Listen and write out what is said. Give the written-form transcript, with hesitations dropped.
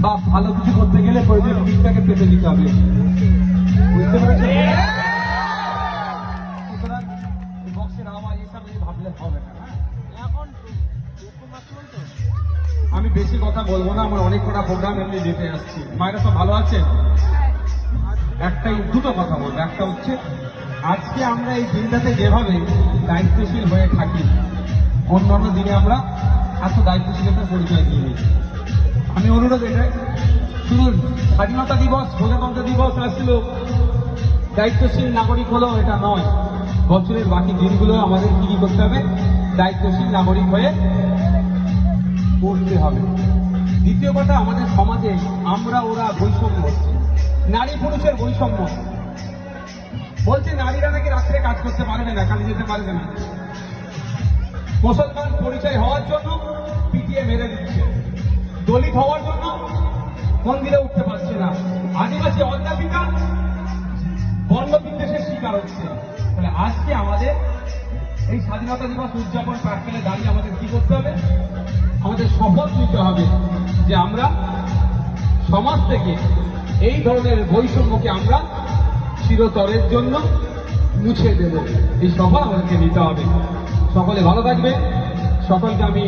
বা ভালো কিছু করতে গেলে প্রয়োজন দিকটাকে পেতে দিতে হবে, বুঝতে পেরেছেন? সুতরাং বক্সের আওয়াজ এসব ভাবলে হবে না। আমি বেশি কথা বলবো না, আমার অনেক কটা প্রোগ্রাম এমনি যেতে আসছি। মায়েরা সব ভালো আছে? দুটো কথা বলবো। একটা হচ্ছে, আজকে আমরা এই দিনটাতে যেভাবে দায়িত্বশীল হয়ে থাকি, অন্যান্য দিনে আমরা এত দায়িত্বশীলতার পরিচয় দিই। আমি অনুরোধ এটাই, শুধু স্বাধীনতা দিবস, প্রজাতন্ত্র দিবস আসছিল, দায়িত্বশীল নাগরিক হলো এটা নয়। বছরের বাকি দিনগুলো আমাদের কি করতে হবে? দায়িত্বশীল নাগরিক হয়ে পড়তে হবে। দ্বিতীয় কথা, আমাদের সমাজে আমরা ওরা বৈষম্য হচ্ছে, নারী পুরুষের বৈষম্য। বলছে নারীরা নাকি রাত্রে কাজ করতে পারবে না, কাজে যেতে পারবে না। মুসলমান পরিচয় হওয়ার জন্য পিটিয়ে মেরে দিচ্ছে, দলিত হওয়ার জন্য মন্দিরে উঠতে পারছে না, আদিবাসী অধ্যাপিকা বর্ণ বিদ্বেষের শিকার হচ্ছে। তাহলে আজকে আমাদের এই স্বাধীনতা দিবস উদযাপন প্রাক্কালে দাঁড়িয়ে আমাদের কি করতে হবে? আমাদের শপথ নিতে হবে যে আমরা সমাজ থেকে এই ধরনের বৈষম্যকে আমরা চিরতরের জন্য মুছে দেব। এই শপথ আমাদেরকে নিতে হবে। সকলে ভালো থাকবে, সকলকে আমি